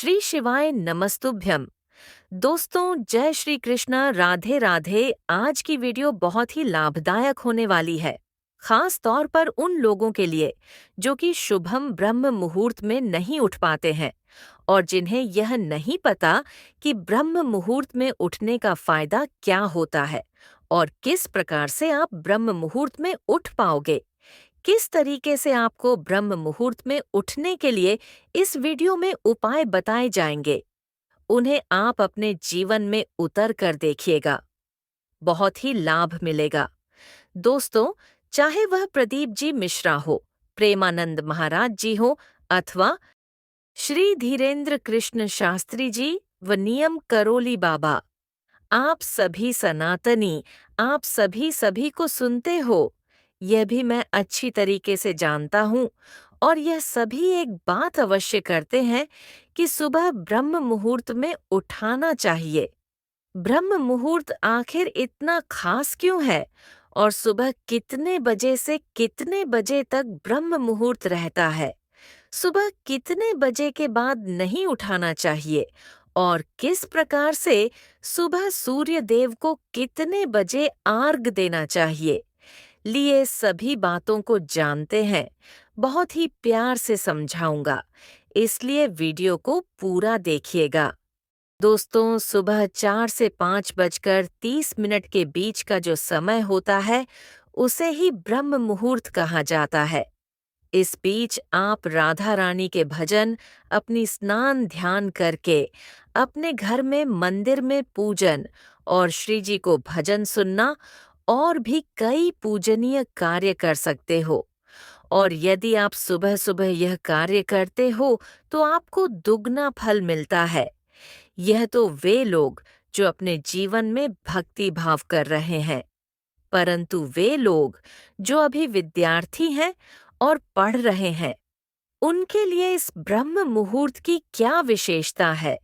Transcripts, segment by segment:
श्री शिवाय नमस्तुभ्यम। दोस्तों, जय श्री कृष्ण, राधे राधे। आज की वीडियो बहुत ही लाभदायक होने वाली है, खास तौर पर उन लोगों के लिए जो कि शुभम ब्रह्म मुहूर्त में नहीं उठ पाते हैं और जिन्हें यह नहीं पता कि ब्रह्म मुहूर्त में उठने का फायदा क्या होता है और किस प्रकार से आप ब्रह्म मुहूर्त में उठ पाओगे। किस तरीके से आपको ब्रह्म मुहूर्त में उठने के लिए इस वीडियो में उपाय बताए जाएंगे, उन्हें आप अपने जीवन में उतर कर देखिएगा। बहुत ही लाभ मिलेगा। दोस्तों, चाहे वह प्रदीप जी मिश्रा हो, प्रेमानंद महाराज जी हो अथवा श्री धीरेन्द्र कृष्ण शास्त्री जी व नियम करोली बाबा, आप सभी सनातनी, आप सभी को सुनते हो, यह भी मैं अच्छी तरीके से जानता हूँ। और यह सभी एक बात अवश्य करते हैं कि सुबह ब्रह्म मुहूर्त में उठाना चाहिए। ब्रह्म मुहूर्त आखिर इतना खास क्यों है और सुबह कितने बजे से कितने बजे तक ब्रह्म मुहूर्त रहता है? सुबह कितने बजे के बाद नहीं उठाना चाहिए और किस प्रकार से सुबह सूर्य देव को कितने बजे आर्घ देना चाहिए? लिए सभी बातों को जानते हैं, बहुत ही प्यार से समझाऊंगा, इसलिए वीडियो को पूरा देखिएगा। दोस्तों, सुबह 4 से 5:30 के बीच का जो समय होता है, उसे ही ब्रह्म मुहूर्त कहा जाता है। इस बीच आप राधा रानी के भजन, अपनी स्नान ध्यान करके, अपने घर में मंदिर में पूजन और श्री जी को भजन सुनना और भी कई पूजनीय कार्य कर सकते हो। और यदि आप सुबह सुबह यह कार्य करते हो तो आपको दुगना फल मिलता है। यह तो वे लोग जो अपने जीवन में भक्ति भाव कर रहे हैं, परंतु वे लोग जो अभी विद्यार्थी हैं और पढ़ रहे हैं, उनके लिए इस ब्रह्म मुहूर्त की क्या विशेषता है?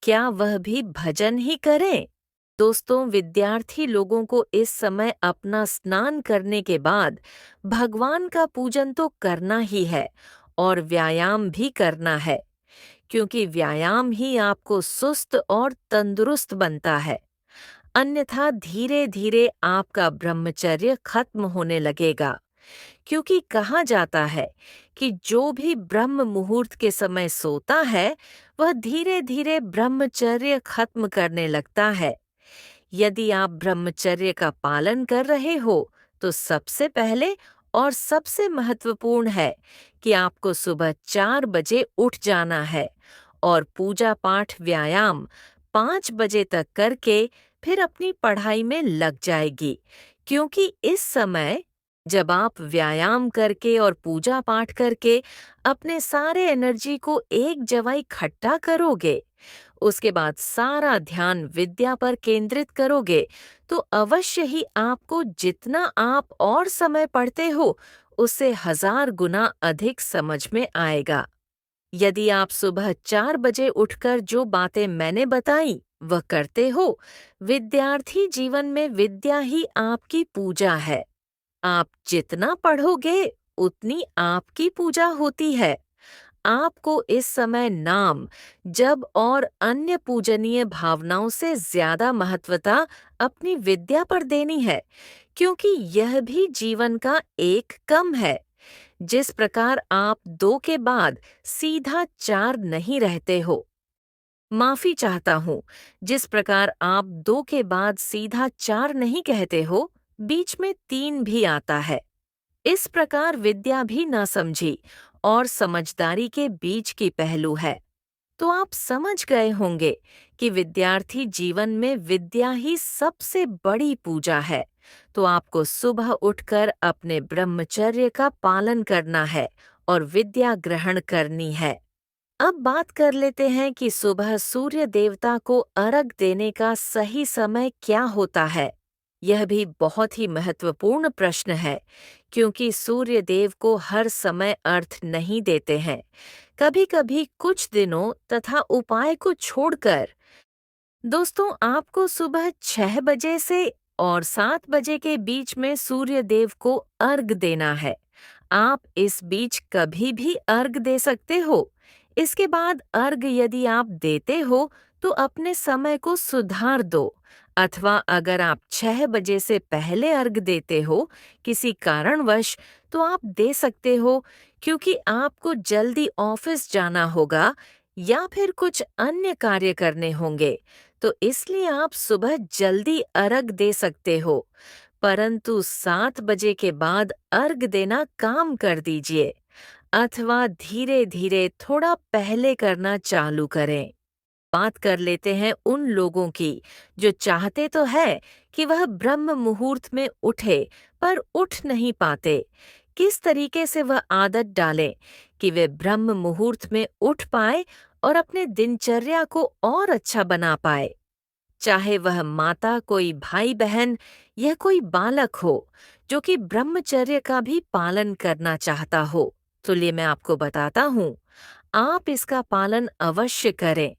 क्या वह भी भजन ही करें? दोस्तों, विद्यार्थी लोगों को इस समय अपना स्नान करने के बाद भगवान का पूजन तो करना ही है और व्यायाम भी करना है, क्योंकि व्यायाम ही आपको सुस्त और तंदुरुस्त बनता है। अन्यथा धीरे धीरे आपका ब्रह्मचर्य खत्म होने लगेगा, क्योंकि कहा जाता है कि जो भी ब्रह्म मुहूर्त के समय सोता है, वह धीरे धीरे ब्रह्मचर्य खत्म करने लगता है। यदि आप ब्रह्मचर्य का पालन कर रहे हो, तो सबसे पहले और सबसे महत्वपूर्ण है कि आपको सुबह 4 बजे उठ जाना है और पूजा पाठ व्यायाम 5 बजे तक करके फिर अपनी पढ़ाई में लग जाएगी, क्योंकि इस समय जब आप व्यायाम करके और पूजा पाठ करके अपने सारे एनर्जी को एक जगह इकट्ठा करोगे, उसके बाद सारा ध्यान विद्या पर केंद्रित करोगे, तो अवश्य ही आपको जितना आप और समय पढ़ते हो, उससे 1000 गुना अधिक समझ में आएगा। यदि आप सुबह 4 बजे उठकर जो बातें मैंने बताई वह करते हो, विद्यार्थी जीवन में विद्या ही आपकी पूजा है। आप जितना पढ़ोगे, उतनी आपकी पूजा होती है। आपको इस समय नाम, जप और अन्य पूजनीय भावनाओं से ज्यादा महत्वता अपनी विद्या पर देनी है, क्योंकि यह भी जीवन का एक कम है। जिस प्रकार आप 2 के बाद सीधा 4 नहीं रहते हो, माफी चाहता हूँ, जिस प्रकार आप 2 के बाद सीधा 4 नहीं कहते हो, बीच में 3 भी आता है। इस प्रकार विद्या भी ना समझी और समझदारी के बीच की पहलू है। तो आप समझ गए होंगे कि विद्यार्थी जीवन में विद्या ही सबसे बड़ी पूजा है। तो आपको सुबह उठकर अपने ब्रह्मचर्य का पालन करना है और विद्या ग्रहण करनी है। अब बात कर लेते हैं कि सुबह सूर्य देवता को अर्घ देने का सही समय क्या होता है। यह भी बहुत ही महत्वपूर्ण प्रश्न है, क्योंकि सूर्य देव को हर समय अर्घ नहीं देते हैं। कभी कभी कुछ दिनों तथा उपाय को छोड़कर दोस्तों आपको सुबह 6 बजे से और 7 बजे के बीच में सूर्य देव को अर्घ देना है। आप इस बीच कभी भी अर्घ दे सकते हो। इसके बाद अर्घ यदि आप देते हो तो अपने समय को सुधार दो, अथवा अगर आप 6 बजे से पहले अर्घ देते हो किसी कारणवश, तो आप दे सकते हो, क्योंकि आपको जल्दी ऑफिस जाना होगा या फिर कुछ अन्य कार्य करने होंगे, तो इसलिए आप सुबह जल्दी अर्घ दे सकते हो। परंतु 7 बजे के बाद अर्घ देना काम कर दीजिए, अथवा धीरे धीरे थोड़ा पहले करना चालू करें। बात कर लेते हैं उन लोगों की जो चाहते तो है कि वह ब्रह्म मुहूर्त में उठे, पर उठ नहीं पाते। किस तरीके से वह आदत डालें कि वे ब्रह्म मुहूर्त में उठ पाए और अपने दिनचर्या को और अच्छा बना पाए। चाहे वह माता, कोई भाई बहन या कोई बालक हो जो कि ब्रह्मचर्य का भी पालन करना चाहता हो, तो लिए मैं आपको बताता हूँ, आप इसका पालन अवश्य करें।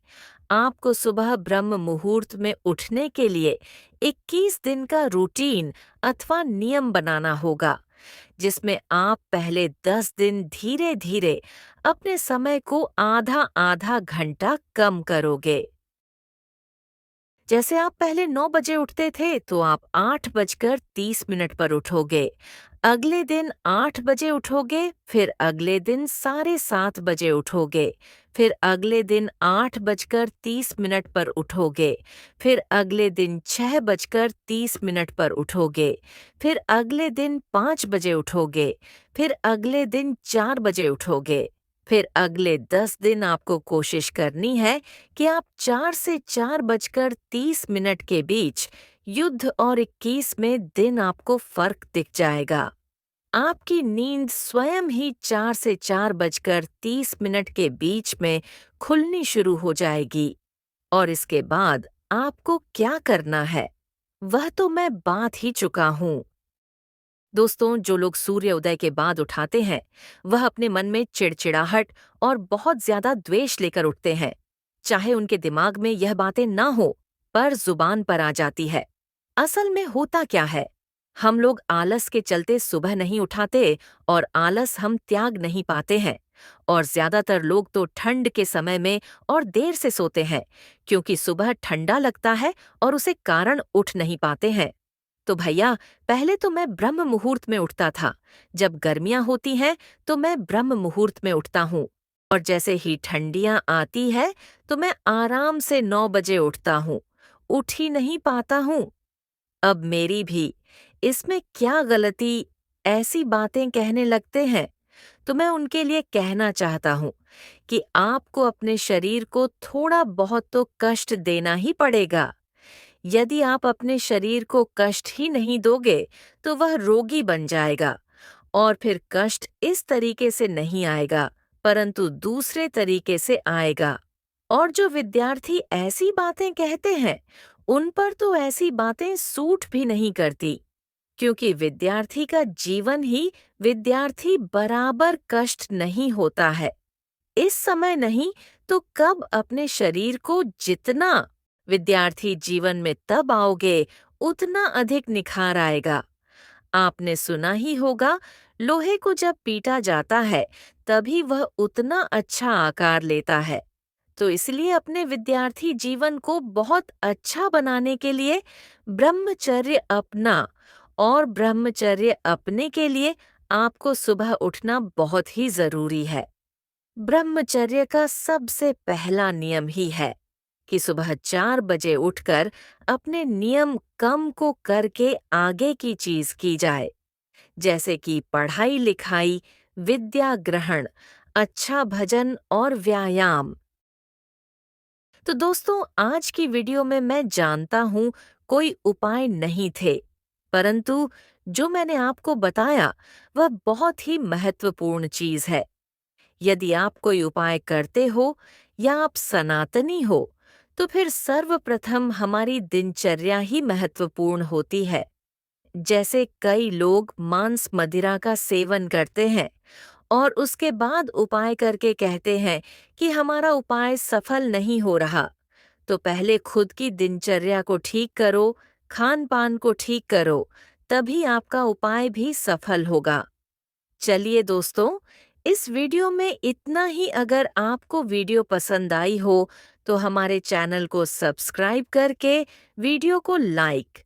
आपको सुबह ब्रह्म मुहूर्त में उठने के लिए 21 दिन का रूटीन अथवा नियम बनाना होगा, जिसमें आप पहले 10 दिन धीरे धीरे अपने समय को आधा आधा घंटा कम करोगे। जैसे आप पहले 9 बजे उठते थे तो आप 8 बजकर 30 मिनट पर उठोगे। अगले दिन 8 बजे उठोगे, फिर अगले दिन 7:30 बजे उठोगे, फिर अगले दिन 8 बजकर 30 मिनट पर उठोगे, फिर अगले दिन 6 बजकर 30 मिनट पर उठोगे, फिर अगले दिन 5 बजे उठोगे, फिर अगले दिन 4 बजे उठोगे। फिर अगले 10 दिन आपको कोशिश करनी है कि आप 4 से 4 बजकर 30 मिनट के बीच युद्ध, और 21 में दिन आपको फर्क दिख जाएगा। आपकी नींद स्वयं ही 4 से 4 बजकर 30 मिनट के बीच में खुलनी शुरू हो जाएगी। और इसके बाद आपको क्या करना है, वह तो मैं बात ही चुका हूँ। दोस्तों, जो लोग सूर्य उदय के बाद उठाते हैं, वह अपने मन में चिड़चिड़ाहट और बहुत ज्यादा द्वेष लेकर उठते हैं। चाहे उनके दिमाग में यह बातें ना हो, पर जुबान पर आ जाती है। असल में होता क्या है, हम लोग आलस के चलते सुबह नहीं उठाते और आलस हम त्याग नहीं पाते हैं। और ज्यादातर लोग तो ठंड के समय में और देर से सोते हैं, क्योंकि सुबह ठंडा लगता है और उसे कारण उठ नहीं पाते हैं। तो भैया, पहले तो मैं ब्रह्म मुहूर्त में उठता था। जब गर्मियां होती हैं तो मैं ब्रह्म मुहूर्त में उठता हूँ, और जैसे ही ठंडियां आती है तो मैं आराम से 9 बजे उठता हूँ। उठ ही नहीं पाता हूँ। अब मेरी भी इसमें क्या गलती, ऐसी बातें कहने लगते हैं। तो मैं उनके लिए कहना चाहता हूँ कि आपको अपने शरीर को थोड़ा बहुत तो कष्ट देना ही पड़ेगा। यदि आप अपने शरीर को कष्ट ही नहीं दोगे तो वह रोगी बन जाएगा, और फिर कष्ट इस तरीके से नहीं आएगा, परंतु दूसरे तरीके से आएगा। और जो विद्यार्थी ऐसी बातें कहते हैं, उन पर तो ऐसी बातें सूट भी नहीं करती, क्योंकि विद्यार्थी का जीवन ही विद्यार्थी बराबर कष्ट नहीं होता है। इस समय नहीं तो कब अपने शरीर को जितना विद्यार्थी जीवन में तब आओगे, उतना अधिक निखार आएगा। आपने सुना ही होगा, लोहे को जब पीटा जाता है तभी वह उतना अच्छा आकार लेता है। तो इसलिए अपने विद्यार्थी जीवन को बहुत अच्छा बनाने के लिए ब्रह्मचर्य अपना, और ब्रह्मचर्य अपने के लिए आपको सुबह उठना बहुत ही जरूरी है। ब्रह्मचर्य का सबसे पहला नियम ही है कि सुबह 4 बजे उठकर अपने नियम कम को करके आगे की चीज की जाए, जैसे कि पढ़ाई लिखाई, विद्या ग्रहण, अच्छा भजन और व्यायाम। तो दोस्तों, आज की वीडियो में मैं जानता हूँ कोई उपाय नहीं थे, परंतु जो मैंने आपको बताया वह बहुत ही महत्वपूर्ण चीज है। यदि आप कोई उपाय करते हो या आप सनातनी हो, तो फिर सर्वप्रथम हमारी दिनचर्या ही महत्वपूर्ण होती है। जैसे कई लोग मांस मदिरा का सेवन करते हैं और उसके बाद उपाय करके कहते हैं कि हमारा उपाय सफल नहीं हो रहा। तो पहले खुद की दिनचर्या को ठीक करो, खान पान को ठीक करो, तभी आपका उपाय भी सफल होगा। चलिए दोस्तों, इस वीडियो में इतना ही। अगर आपको वीडियो पसंद आई हो तो हमारे चैनल को सब्सक्राइब करके वीडियो को लाइक